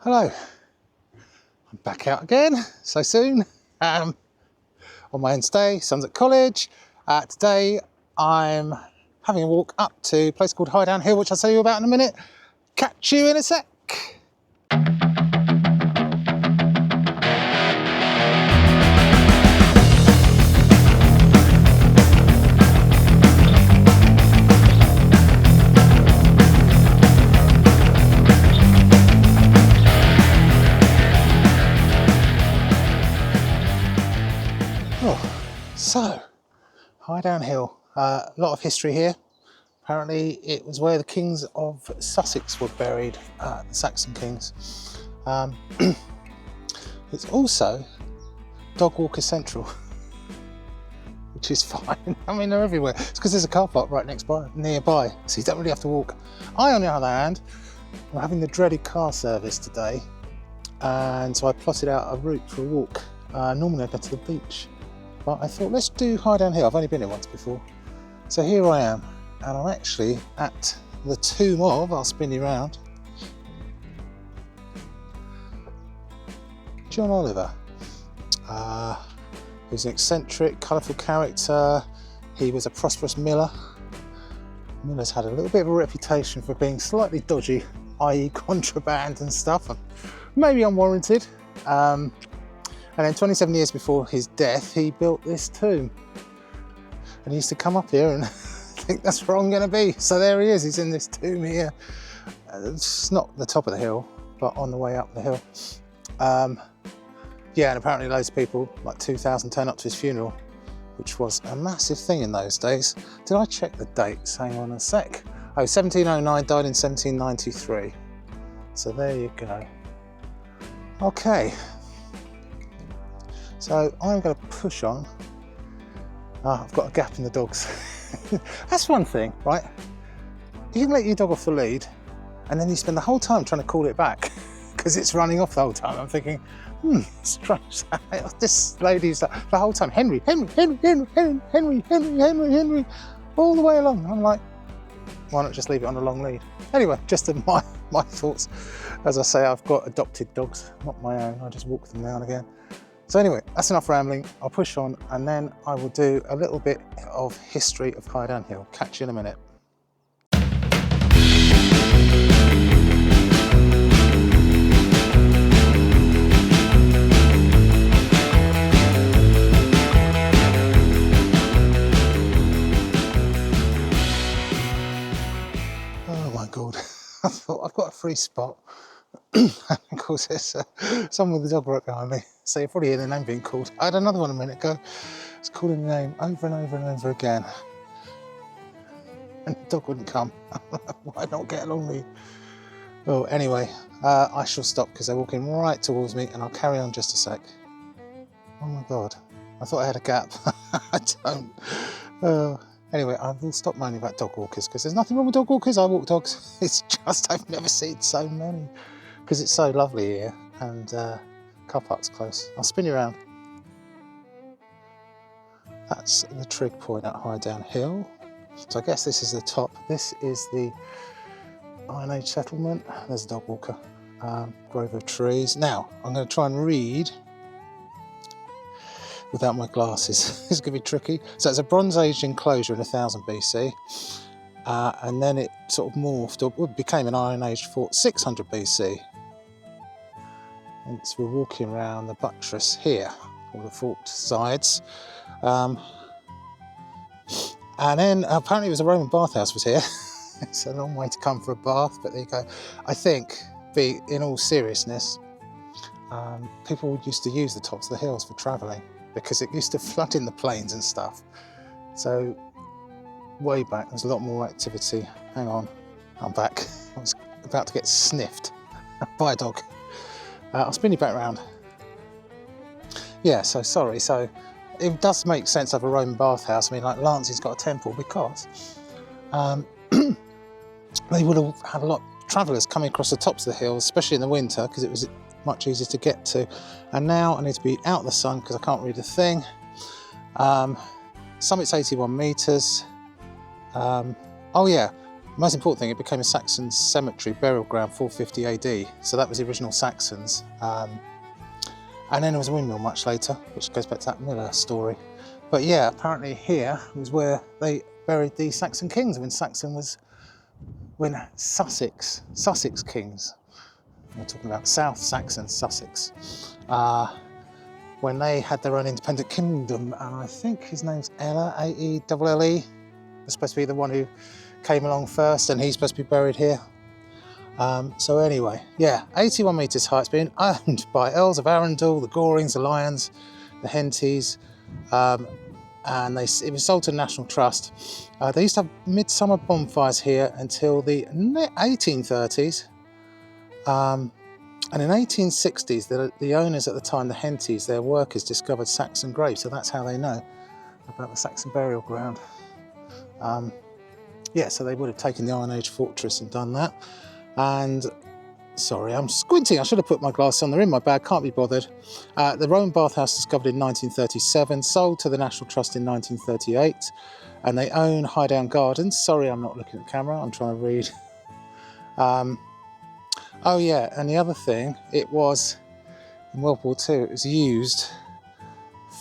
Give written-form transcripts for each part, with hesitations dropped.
Hello, I'm back out again so soon on my own stay. Son's at college. Today I'm having a walk up to a place called Highdown Hill, which I'll tell you about in a minute. Catch you in a sec. So, Highdown Hill, a lot of history here. Apparently it was where the kings of Sussex were buried, the Saxon kings. It's also dog walker central, which is fine. I mean, they're everywhere. It's because there's a car park right nearby, so you don't really have to walk. On the other hand, I'm having the dreaded car service today, and so I plotted out a route for a walk. Normally I go to the beach, but I thought let's do Highdown Hill. I've only been here once before. So here I am, and I'm actually at the tomb of, I'll spin you around, John Oliver. He was an eccentric, colourful character. He was a prosperous miller. Millers had a little bit of a reputation for being slightly dodgy, i.e. contraband and stuff, maybe unwarranted. And then 27 years before his death, he built this tomb. And he used to come up here and think that's where I'm going to be. So there he is, he's in this tomb here. It's not the top of the hill, but on the way up the hill. Yeah, and apparently loads of people, like 2,000, turn up to his funeral, which was a massive thing in those days. Did I check the dates? Hang on a sec. Oh, 1709, died in 1793. So there you go. Okay. So I'm going to push on. I've got a gap in the dogs. That's one thing, right? You can let your dog off the lead and then you spend the whole time trying to call it back because it's running off the whole time. I'm thinking, strange. This lady's like, the whole time, Henry, all the way along. I'm like, why not just leave it on a long lead? Anyway, just my thoughts. As I say, I've got adopted dogs, not my own. I just walk them now and again. So anyway, that's enough rambling. I'll push on and then I will do a little bit of history of Highdown Hill. Catch you in a minute. Oh my God, I thought I've got a free spot. Of course, there's someone with the dog right behind me, so you'll probably hear their name being called. I had another one a minute ago. It's calling the name over and over and over again, and the dog wouldn't come. Why not get along with me? Well, anyway, I shall stop because they're walking right towards me, and I'll carry on just a sec. Oh my God, I thought I had a gap. I don't. Anyway, I will stop moaning about dog walkers because there's nothing wrong with dog walkers. I walk dogs. It's just I've never seen so many. Because it's so lovely here and car park's close. I'll spin you around. That's the trig point at Highdown Hill. So I guess this is the top. This is the Iron Age settlement. There's a dog walker, grove of trees. Now, I'm going to try and read without my glasses. It's going to be tricky. So it's a Bronze Age enclosure in 1000 BC. And then it sort of morphed, or became an Iron Age fort 600 BC. And so we're walking around the buttress here, all the fort sides. And then apparently it was a Roman bathhouse was here. It's a long way to come for a bath, but there you go. I think, in all seriousness, people used to use the tops of the hills for travelling because it used to flood in the plains and stuff. So way back, there's a lot more activity. Hang on, I'm back. I was about to get sniffed by a dog. I'll spin you back around. Yeah, so sorry. So it does make sense to have a Roman bathhouse. I mean, like Lancey's got a temple because they would have had a lot of travellers coming across the tops of the hills, especially in the winter, because it was much easier to get to. And now I need to be out in the sun because I can't read a thing. Summit's 81 metres. Oh yeah, The most important thing, it became a Saxon cemetery burial ground 450 AD, so that was the original Saxons. And then there was a windmill much later, which goes back to that Miller story. But yeah, apparently here was where they buried the Saxon kings when Sussex kings. We're talking about South Saxon Sussex. When they had their own independent kingdom, and I think his name's Ella, A-E-L-L-E. That's supposed to be the one who came along first, and he's supposed to be buried here. So anyway, yeah, 81 metres high. It's been owned by Earls of Arundel, the Gorings, the Lyons, the Hentys, and it was sold to the National Trust. They used to have midsummer bonfires here until the 1830s. And in 1860s, the owners at the time, the Hentys, their workers discovered Saxon graves, so that's how they know about the Saxon burial ground. Yeah, so they would have taken the Iron Age fortress and done that. And, sorry, I'm squinting, I should have put my glasses on, they're in my bag, can't be bothered. The Roman bathhouse discovered in 1937, sold to the National Trust in 1938, and they own Highdown Gardens. Sorry, I'm not looking at the camera, I'm trying to read. Oh yeah, and the other thing, it was, in World War II, it was used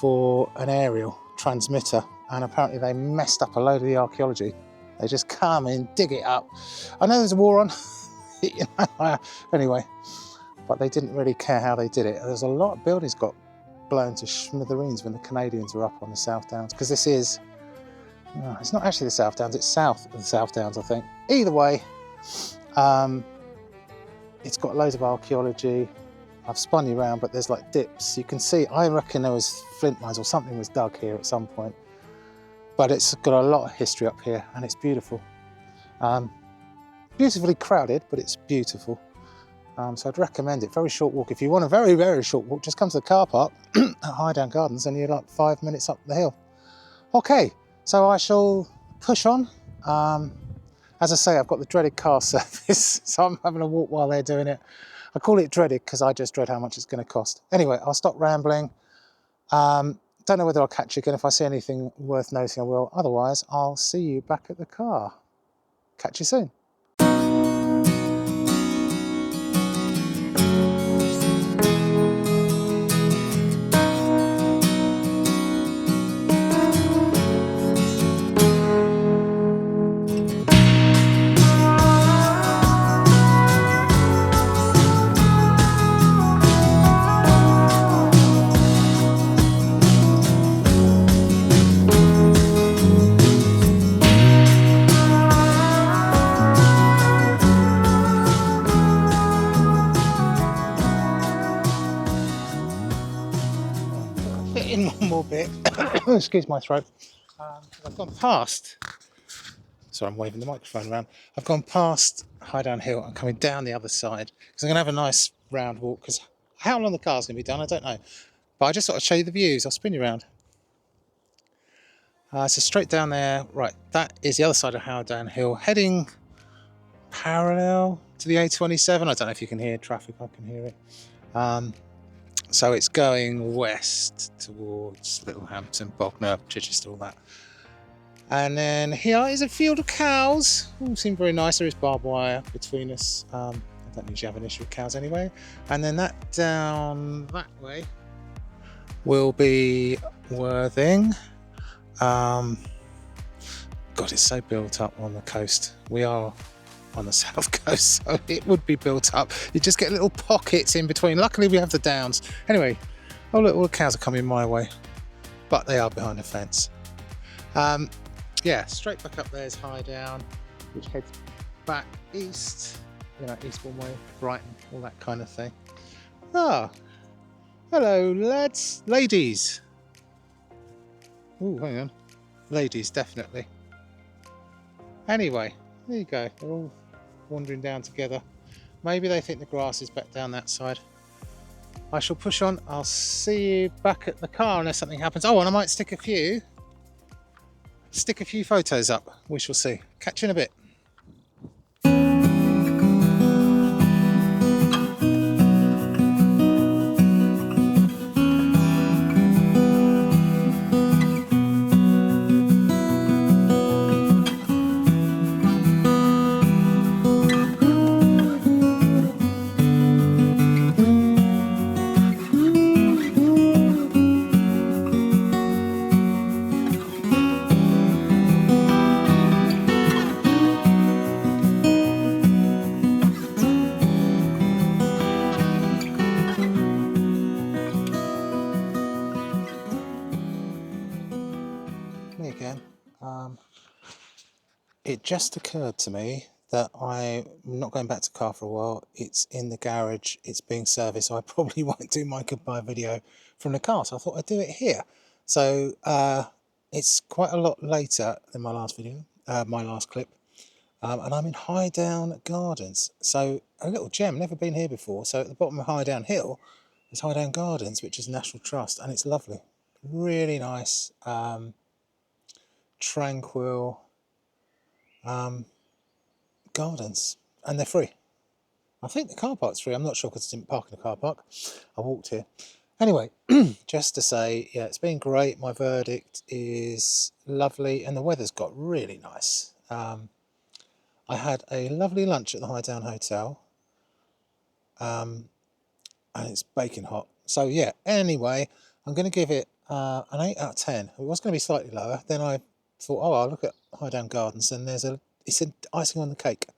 for an aerial transmitter, and apparently they messed up a load of the archaeology. They just come and dig it up. I know there's a war on, you know, anyway, but they didn't really care how they did it. There's a lot of buildings got blown to smithereens when the Canadians were up on the South Downs, because this is, it's not actually the South Downs, it's south of the South Downs, I think. Either way, it's got loads of archaeology. I've spun you around, but there's like dips. You can see, I reckon there was flint mines or something was dug here at some point. But it's got a lot of history up here and it's beautiful. Beautifully crowded, but it's beautiful. So I'd recommend it. Very short walk. If you want a very, very short walk, just come to the car park at Highdown Gardens and you're like 5 minutes up the hill. Okay, so I shall push on. As I say, I've got the dreaded car service, so I'm having a walk while they're doing it. I call it dreaded because I just dread how much it's going to cost. Anyway, I'll stop rambling. Don't know whether I'll catch you again. If I see anything worth noting, I will. Otherwise, I'll see you back at the car. Catch you soon. In one more bit, excuse my throat. I've gone past, sorry, I'm waving the microphone around. I've gone past Highdown Hill and coming down the other side because I'm going to have a nice round walk. Because how long the car's going to be done, I don't know. But I just thought I'd show you the views. I'll spin you around. So straight down there, right, that is the other side of Highdown Hill, heading parallel to the A27. I don't know if you can hear traffic, I can hear it. So it's going west towards Littlehampton, Bognor, Chichester, all that. And then here is a field of cows. All seem very nice. There is barbed wire between us. I don't usually have an issue with cows anyway. And then that down that way will be Worthing. God, it's so built up on the coast. We are on the south coast, so it would be built up. You just get little pockets in between. Luckily we have the downs. Anyway, oh look, all the cows are coming my way, but they are behind a fence. Yeah, straight back up there's Highdown, which heads back east, you know, eastbourne way, Brighton, all that kind of thing. Ah, hello lads, ladies. Oh, hang on, ladies definitely. Anyway, there you go, they're all wandering down together. Maybe they think the grass is back down that side. I shall push on. I'll see you back at the car unless something happens. Oh, and I might stick a few photos up. We shall see. Catch you in a bit. It just occurred to me that I'm not going back to the car for a while. It's in the garage, it's being serviced, so I probably won't do my goodbye video from the car, so I thought I'd do it here. So it's quite a lot later than my last video, my last clip, and I'm in Highdown Gardens. So a little gem, never been here before. So at the bottom of Highdown Hill is Highdown Gardens, which is National Trust, and it's lovely. Really nice, tranquil gardens, and they're free. I think the car park's free. I'm not sure because I didn't park in the car park. I walked here. Anyway, just to say, yeah, it's been great. My verdict is lovely, and the weather's got really nice. I had a lovely lunch at the Highdown Hotel, and it's baking hot. So yeah, anyway, I'm going to give it an 8 out of 10. It was going to be slightly lower. Then I thought, oh, I'll look at Highdown Gardens, and it's an icing on the cake.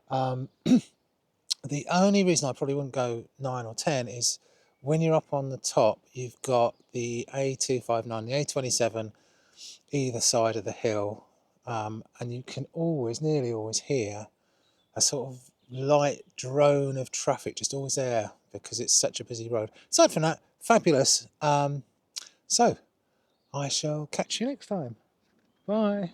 The only reason I probably wouldn't go 9 or 10 is when you're up on the top, you've got the A259, the A27 either side of the hill, and you can always, nearly always hear a sort of light drone of traffic just always there because it's such a busy road. Aside from that, fabulous. So I shall catch you next time. Bye.